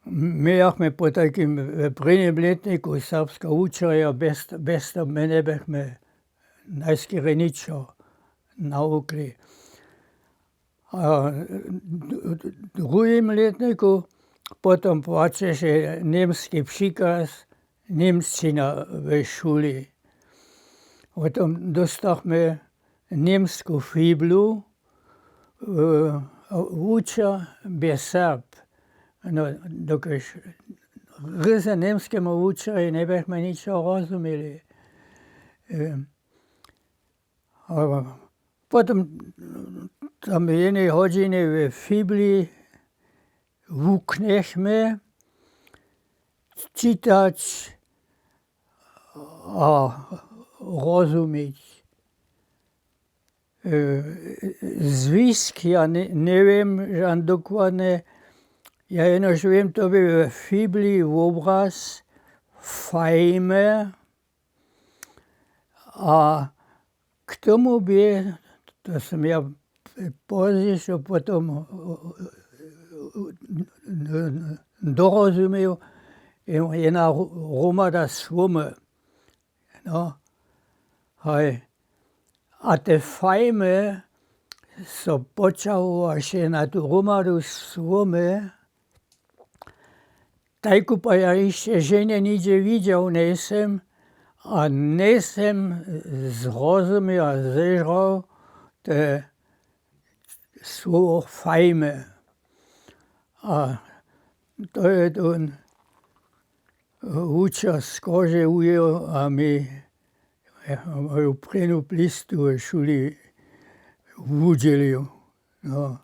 My sme po takým prvním letníku Srbska učili a bez toho my nebechme najskôr ničo naukli. A v druhým letníku potom plače, že nemský príkaz, nemština v šuli. Potom dostali nemskú Biblu, uča bez Srb. No, dokud ryze nemskému učili, nebechme ničo rozumeli. A potom tam jednej hodiny v Biblii vuknechme čítať a rozumiť. Zvysk ja neviem, že dokładne. Ja jenom viem, to by v Biblii obraz fajme a k tomu by, to som ja později potom dorozumiel, jedna hromada svomy. No, hej. A te fajme so počalo až na tú hromadu svomy. Tajku pa ja ešte žene nič videl nesem a nesem zrozumiel a zežral te slovo fajme. A to je ten uča z kože ujel a my moju prvnú plistu šuli vúdili. No.